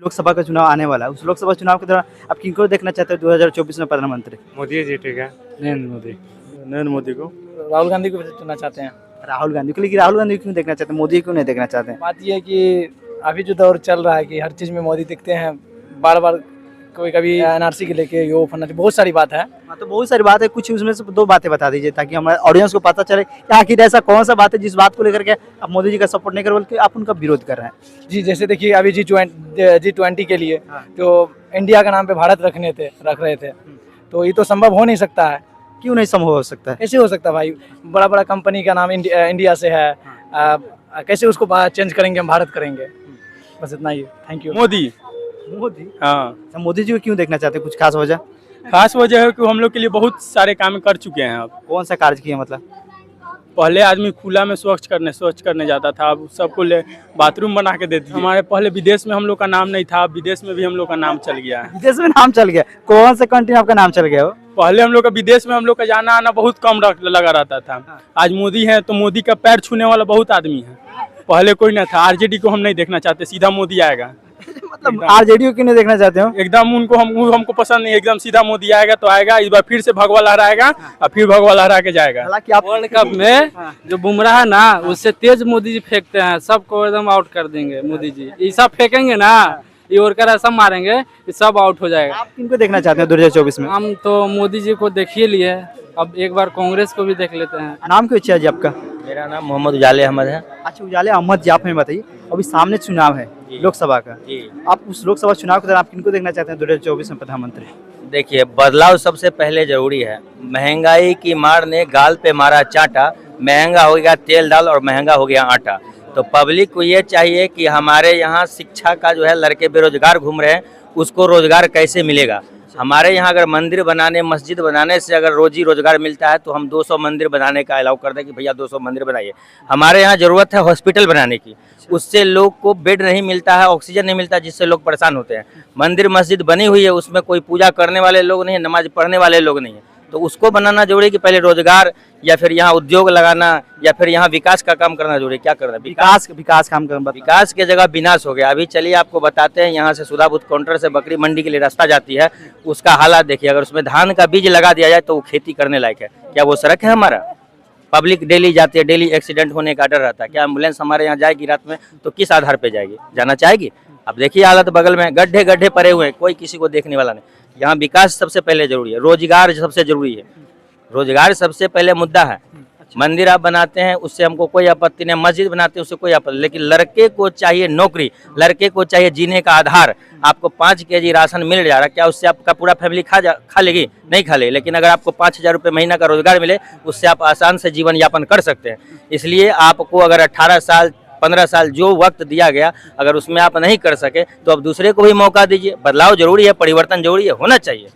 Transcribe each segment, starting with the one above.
लोकसभा का चुनाव आने वाला है, उस लोकसभा चुनाव के दौरान आप किनको देखना चाहते हो 2024 में प्रधानमंत्री? मोदी जी ठीक है। नरेंद्र मोदी को। राहुल गांधी को चुनना चाहते हैं। राहुल गांधी को, लेकिन राहुल गांधी को क्यों देखना चाहते हैं, मोदी को क्यों नहीं देखना चाहते हैं? बात यह है कि अभी जो दौर चल रहा है कि हर चीज़ में मोदी दिखते हैं, बार बार कोई कभी एनआरसी के लेके यो फन्ना, बहुत सारी बात है। हाँ, तो बहुत सारी बात है, कुछ उसमें से दो बातें बता दीजिए ताकि हमारे ऑडियंस को पता चले कि आखिर ऐसा कौन सा बात है जिस बात को लेकर के आप मोदी जी का सपोर्ट नहीं कर बल्कि आप उनका विरोध कर रहे हैं। जी, जैसे देखिए अभी G20 के लिए तो इंडिया का नाम पे भारत रख रहे थे, तो ये तो संभव हो नहीं सकता है। क्यों नहीं संभव हो सकता है? कैसे हो सकता है भाई, बड़ा बड़ा कंपनी का नाम इंडिया से है, कैसे उसको चेंज करेंगे, हम भारत करेंगे। बस इतना ही, थैंक यू। मोदी। हाँ, तो मोदी जी को क्यों देखना चाहते हैं, कुछ खास वजह? खास वजह है कि हम लोग के लिए बहुत सारे काम कर चुके हैं। अब कौन सा कार्य किया मतलब? पहले आदमी खुला में स्वच्छ करने जाता था, अब सबको ले बाथरूम बना के दे दिए। हमारे पहले विदेश में हम लोग का नाम नहीं था, अब विदेश में भी हम लोग का नाम चल गया है। विदेश में नाम चल गया? कौन से कंट्री में आपका नाम चल गया हो? पहले हम लोग का विदेश में हम लोग का जाना आना बहुत कम लगा रहता था। आज मोदी है तो मोदी का पैर छूने वाला बहुत आदमी है, पहले कोई ना था। आरजेडी को हम नहीं देखना चाहते, सीधा मोदी आएगा। मतलब आरजेडी को क्यों नहीं देखना चाहते हो? एकदम उनको हमको पसंद नहीं, एकदम सीधा मोदी आएगा तो आएगा। इस बार फिर से भगवा लहराएगा और फिर भगवा लहरा के जाएगा। हालांकि आप वर्ल्ड कप में जो बुमराह है ना, उससे तेज मोदी जी फेंकते हैं, सबको एकदम आउट कर देंगे मोदी जी। ये सब फेंकेंगे ना, ये और कर सब मारेंगे, ये सब आउट हो जाएगा। आप किनको देखना चाहते हैं 2024 में? हम तो मोदी जी को देखिए लिए, अब एक बार कांग्रेस को भी देख लेते हैं। नाम क्यों अच्छा है जी आपका? मेरा नाम मोहम्मद उजाले अहमद है। अच्छा, उजाले अहमद जी, आप हमें बताइए, अभी सामने चुनाव है लोकसभा का, आप उस लोकसभा चुनाव के दौरान आप किनको देखना चाहते हैं 2024 में प्रधानमंत्री? देखिए, बदलाव सबसे पहले जरूरी है। महंगाई की मार ने गाल पे मारा चांटा, महंगा हो गया तेल दाल और महंगा हो गया आटा। तो पब्लिक को ये चाहिए कि हमारे यहाँ शिक्षा का जो है, लड़के बेरोजगार घूम रहे हैं, उसको रोजगार कैसे मिलेगा। हमारे यहाँ अगर मंदिर बनाने, मस्जिद बनाने से अगर रोजी रोजगार मिलता है तो हम 200 मंदिर बनाने का अलाउ कर दें कि भैया 200 मंदिर बनाइए। हमारे यहाँ ज़रूरत है हॉस्पिटल बनाने की, उससे लोग को बेड नहीं मिलता है, ऑक्सीजन नहीं मिलता, जिससे लोग परेशान होते हैं। मंदिर मस्जिद बनी हुई है, उसमें कोई पूजा करने वाले लोग नहीं है, नमाज पढ़ने वाले लोग नहीं है, तो उसको बनाना जरूरी है कि पहले रोजगार या फिर यहाँ उद्योग लगाना या फिर यहाँ विकास का काम करना जरूरी है। क्या करना है? विकास काम करना। विकास के जगह विनाश हो गया। अभी चलिए आपको बताते हैं, यहाँ से सुधाबुद्ध काउंटर से बकरी मंडी के लिए रास्ता जाती है, उसका हालात देखिए। अगर उसमें धान का बीज लगा दिया जाए तो वो खेती करने लायक है क्या? वो सड़क है हमारा? पब्लिक डेली जाती है, डेली एक्सीडेंट होने का डर रहता है। क्या एम्बुलेंस हमारे यहाँ जाएगी रात में तो किस आधार पे जाएगी? जाना चाहेगी? अब देखिए हालत, बगल में गड्ढे गड्ढे पड़े हुए हैं, कोई किसी को देखने वाला नहीं। यहाँ विकास सबसे पहले जरूरी है, रोजगार सबसे जरूरी है, रोजगार सबसे पहले मुद्दा है। मंदिर आप बनाते हैं उससे हमको कोई आपत्ति नहीं, मस्जिद बनाते हैं उससे कोई आपत्ति, लेकिन लड़के को चाहिए नौकरी, लड़के को चाहिए जीने का आधार। आपको 5 केजी राशन मिल जा रहा है, क्या उससे आपका पूरा फैमिली खा लेगी? नहीं खा लेगी। लेकिन अगर आपको 5,000 रुपये महीना का रोजगार मिले, उससे आप आसान से जीवन यापन कर सकते हैं। इसलिए आपको अगर 18 साल 15 साल जो वक्त दिया गया, अगर उसमें आप नहीं कर सके तो अब दूसरे को भी मौका दीजिए। बदलाव जरूरी है, परिवर्तन जरूरी है, होना चाहिए।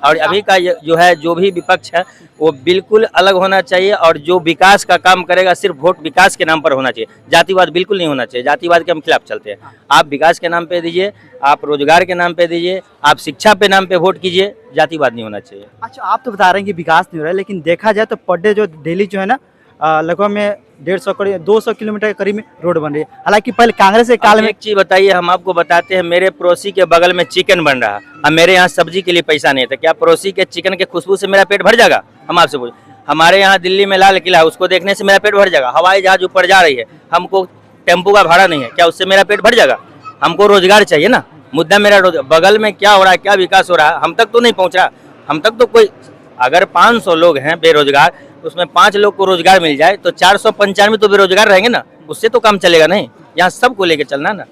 और अभी का जो है, जो भी विपक्ष है वो बिल्कुल अलग होना चाहिए, और जो विकास का काम करेगा सिर्फ वोट विकास के नाम पर होना चाहिए। जातिवाद बिल्कुल नहीं होना चाहिए, जातिवाद के हम खिलाफ चलते हैं। आप विकास के नाम पे दीजिए, आप रोजगार के नाम पे दीजिए, आप शिक्षा पे नाम पे वोट कीजिए, जातिवाद नहीं होना चाहिए। अच्छा, आप तो बता रहे हैं कि विकास नहीं हो रहा है, लेकिन देखा जाए तो पर डे जो डेली जो है ना, लगभग में 200 किलोमीटर के करीब में रोड बन रही है। हालांकि पहले कांग्रेस के काल में एक चीज बताइए, हम आपको बताते हैं, मेरे पड़ोसी के बगल में चिकन बन रहा है, अब मेरे यहाँ सब्जी के लिए पैसा नहीं था, क्या पड़ोसी के चिकन के खुशबू से मेरा पेट भर जाएगा? हम आपसे पूछ, हमारे यहाँ दिल्ली में लाल किला है, उसको देखने से मेरा पेट भर जाएगा? हवाई जहाज ऊपर जा रही है, हमको टेम्पो का भाड़ा नहीं है, क्या उससे मेरा पेट भर जाएगा? हमको रोजगार चाहिए ना। मुद्दा मेरा बगल में क्या हो रहा है, क्या विकास हो रहा है, हम तक तो नहीं पहुँच रहा। हम तक तो कोई, अगर 500 लोग हैं बेरोजगार, उसमें 5 लोग को रोजगार मिल जाए तो 495 तो बेरोजगार रहेंगे ना, उससे तो काम चलेगा नहीं। यहाँ सबको लेके चलना ना।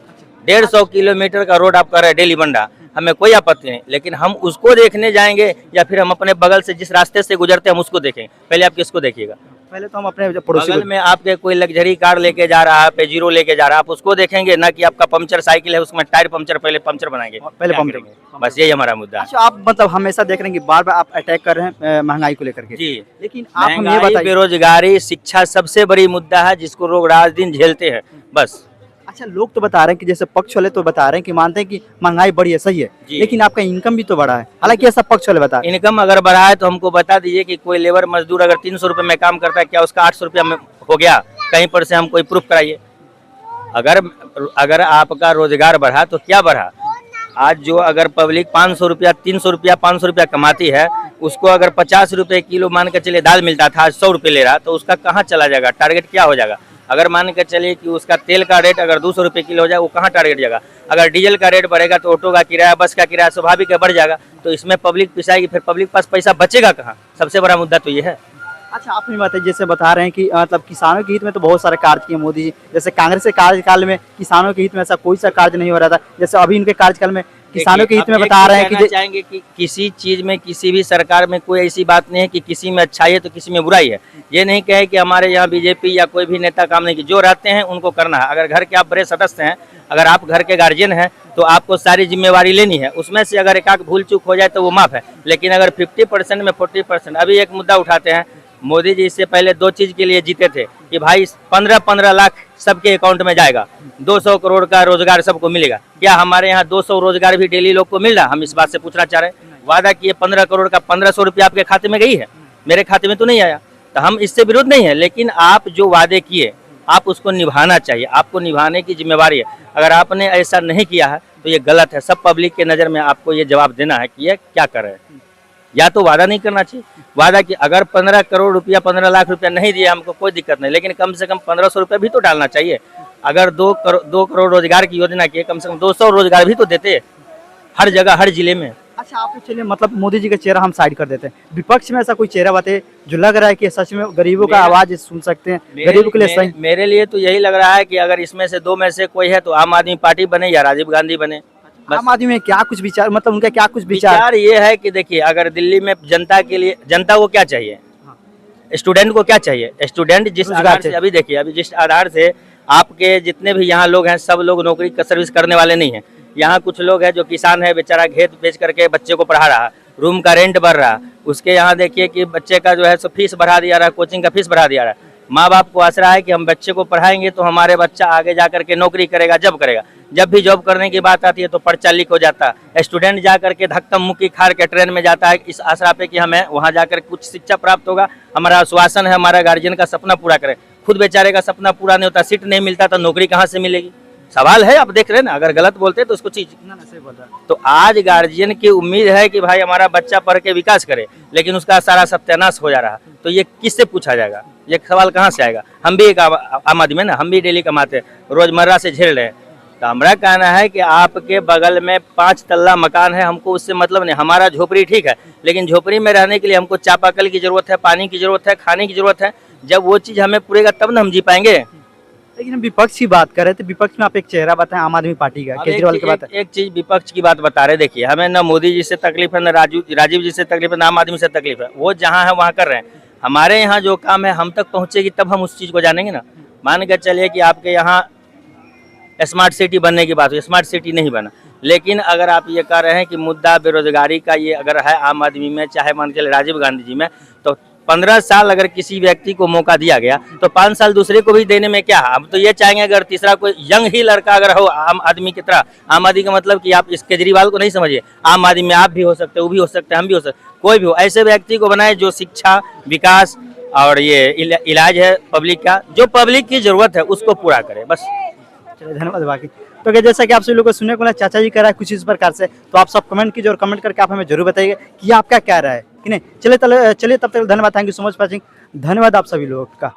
150 किलोमीटर का रोड आप कर रहे हैं, डेली बन रहा, हमें कोई आपत्ति नहीं, लेकिन हम उसको देखने जाएंगे या फिर हम अपने बगल से जिस रास्ते से गुजरते हैं हम उसको देखेंगे? पहले आप किसको देखिएगा? पहले तो हम अपने पड़ोसी बगल में आपके कोई लग्जरी कार लेके जा रहा है, पेजीरो लेके जा रहा है, आप उसको देखेंगे ना कि आपका पंचर साइकिल है, उसमें टायर पंचर, पहले पंचर बनाएंगे, पहले पंचर। बस यही हमारा मुद्दा है। अच्छा, आप मतलब हमेशा देख रहे हैं कि बार बार आप अटैक कर रहे हैं महंगाई को लेकर के जी, लेकिन आप हमें ये महंगाई, बताइए, बेरोजगारी, शिक्षा सबसे बड़ी मुद्दा है जिसको लोग रात दिन झेलते हैं बस। अच्छा, लोग तो बता रहे हैं कि जैसे पक्ष वाले तो बता रहे हैं कि मानते हैं कि महंगाई बढ़ी है, सही है, लेकिन आपका इनकम भी तो बढ़ा है। हालांकि ऐसा पक्ष वाले बता रहे हैं। इनकम अगर बढ़ा है तो हमको बता दीजिए कि कोई लेबर मजदूर अगर 300 रुपये में काम करता है, क्या उसका 800 रुपया में हो गया? कहीं पर से हम कोई प्रूफ कराइए। अगर आपका रोजगार बढ़ा तो क्या बढ़ा? आज जो अगर पब्लिक 500 रुपया 300 रुपया 500 रुपया कमाती है, उसको अगर 50 रुपये किलो मान के चलिए दाल मिलता था, आज 100 रुपये ले रहा, तो उसका कहाँ चला जाएगा, टारगेट क्या हो जाएगा। अगर मान के चलिए कि उसका तेल का रेट अगर 200 रुपये किलो हो जाए, वो कहाँ टारगेट जाएगा। अगर डीजल का रेट बढ़ेगा तो ऑटो का किराया, बस का किराया स्वाभाविक है बढ़ जाएगा, तो इसमें पब्लिक पिसाएगी, फिर पब्लिक पास पैसा बचेगा कहाँ। सबसे बड़ा मुद्दा तो ये है। अच्छा, आप ही बताइए, जैसे बता रहे हैं कि मतलब किसानों के हित में तो बहुत सारे कार्य किए मोदी जी। जैसे कांग्रेस के कार्यकाल में किसानों के हित में ऐसा कोई सा कार्य नहीं हो रहा था, जैसे अभी इनके कार्यकाल में किसानों के हित में बता रहे हैं कि चाहेंगे कि किसी चीज में, किसी भी सरकार में कोई ऐसी बात नहीं है कि किसी में अच्छाई है तो किसी में बुराई है। ये नहीं कहे कि हमारे यहाँ बीजेपी या कोई भी नेता काम नहीं की, जो रहते हैं उनको करना है। अगर घर के आप बड़े सदस्य हैं, अगर आप घर के गार्जियन हैं, तो आपको सारी जिम्मेवारी लेनी है। उसमें से अगर एक भूल चूक हो जाए तो वो माफ है, लेकिन अगर 50% में 40%। अभी एक मुद्दा उठाते हैं, मोदी जी इससे पहले 2 चीज के लिए जीते थे कि भाई 15-15 लाख सबके अकाउंट में जाएगा, 200 करोड़ का रोजगार सबको मिलेगा। क्या हमारे यहाँ 200 रोजगार भी डेली लोग को मिल रहा? हम इस बात से पूछना चाह रहे हैं। वादा किए 15 करोड़ का 1500 रुपया आपके खाते में गई है, मेरे खाते में तो नहीं आया। तो हम इससे विरोध नहीं है, लेकिन आप जो वादे किए आप उसको निभाना चाहिए, आपको निभाने की जिम्मेवारी है। अगर आपने ऐसा नहीं किया है तो ये गलत है। सब पब्लिक के नज़र में आपको ये जवाब देना है कि ये क्या कर रहे हैं। या तो वादा नहीं करना चाहिए, वादा कि अगर 15 करोड़ रुपया 15 लाख रुपया नहीं दिया हमको कोई दिक्कत नहीं, लेकिन कम से कम 1500 रुपया भी तो डालना चाहिए। अगर 2 करोड़ रोजगार की योजना की, कम से कम 200 रोजगार भी तो देते हर जगह हर जिले में। अच्छा, आप चलिए मतलब मोदी जी का चेहरा हम साइड कर देते हैं, विपक्ष में ऐसा कोई चेहरा बताइए जो लग रहा है कि सच में गरीबों का आवाज सुन सकते हैं, गरीबों के लिए सही। मेरे लिए तो यही लग रहा है कि अगर इसमें से 2 में से कोई है तो आम आदमी पार्टी बने या राजीव गांधी बने। आम आदमी में क्या कुछ विचार, मतलब उनका क्या कुछ विचार ये है कि देखिए, अगर दिल्ली में जनता के लिए, जनता को क्या चाहिए, स्टूडेंट को क्या चाहिए, स्टूडेंट जिस आधार से, अभी देखिए, अभी जिस आधार से आपके जितने भी यहाँ लोग हैं, सब लोग नौकरी का सर्विस करने वाले नहीं हैं। यहाँ कुछ लोग हैं जो किसान है, बेचारा खेत बेच करके बच्चे को पढ़ा रहा, रूम का रेंट भर रहा, उसके यहाँ देखिए कि बच्चे का जो है सो फीस बढ़ा दिया रहा, कोचिंग का फीस बढ़ा दिया रहा। माँ बाप को आसरा है कि हम बच्चे को पढ़ाएंगे तो हमारे बच्चा आगे जा करके नौकरी करेगा, जब करेगा। जब भी जॉब करने की बात आती है तो पर्चा लीक हो जाता है। स्टूडेंट जा करके धक्का मुक्की खार के ट्रेन में जाता है इस आशा पे कि हमें वहाँ जाकर कुछ शिक्षा प्राप्त होगा, हमारा आश्वासन है, हमारा गार्जियन का सपना पूरा करे। खुद बेचारे का सपना पूरा नहीं होता, सीट नहीं मिलता तो नौकरी कहाँ से मिलेगी। सवाल है, आप देख रहे हैं ना, अगर गलत बोलते हैं तो उसको चीज तो आज गार्जियन की उम्मीद है कि भाई हमारा बच्चा पढ़ के विकास करे, लेकिन उसका सारा सत्यानाश हो जा रहा, तो ये किससे पूछा जाएगा, ये सवाल कहाँ से आएगा। हम भी एक आम आदमी है ना, हम भी डेली कमाते हैं, रोजमर्रा से झेल रहे हैं। तो हमारा कहना है कि आपके बगल में 5 तल्ला मकान है, हमको उससे मतलब नहीं। हमारा झोपड़ी ठीक है, लेकिन झोपड़ी में रहने के लिए हमको चापाकल की जरूरत है, पानी की जरूरत है, खाने की जरूरत है। जब वो चीज हमें पूरेगा तब ना हम जी पाएंगे। लेकिन हम विपक्ष की बात कर रहे थे, विपक्ष में आप एक चेहरा बताएं आम आदमी पार्टी का, केजरीवाल की बात। एक चीज विपक्ष की बात बता रहे, देखिए हमें ना मोदी जी से तकलीफ है, ना राजीव जी से तकलीफ है, ना आम आदमी से तकलीफ है। वो जहाँ है वहाँ कर रहे हैं। हमारे यहाँ जो काम है हम तक पहुँचेगी तब हम उस चीज को जानेंगे ना। मान के चलिए कि आपके यहाँ स्मार्ट सिटी बनने की बात हुई, स्मार्ट सिटी नहीं बना, लेकिन अगर आप ये कह रहे हैं कि मुद्दा बेरोजगारी का ये अगर है आम आदमी में, चाहे मान के चलिए राजीव गांधी जी में, तो 15 साल अगर किसी व्यक्ति को मौका दिया गया तो 5 साल दूसरे को भी देने में क्या है। हम तो ये चाहेंगे अगर तीसरा कोई यंग ही लड़का अगर हो आम आदमी की तरह, आम आदमी का मतलब कि आप इस केजरीवाल को नहीं समझिए, आम आदमी में आप भी हो सकते, वो भी हो सकते, हम भी हो सकते, कोई भी हो, ऐसे व्यक्ति को बनाए जो शिक्षा, विकास और ये इलाज है पब्लिक का, जो पब्लिक की जरूरत है उसको पूरा करे, बस। चलिए, धन्यवाद। बाकी तो क्या, जैसा कि आप सभी लोगों को सुनने को मिला, चाचा जी कह रहा है कुछ इस प्रकार से, तो आप सब कमेंट कीजिए और कमेंट करके आप हमें जरूर बताइए कि आपका क्या राय है कि नहीं। चलिए तब तक धन्यवाद, thank you so much for watching. धन्यवाद आप सभी लोगों का।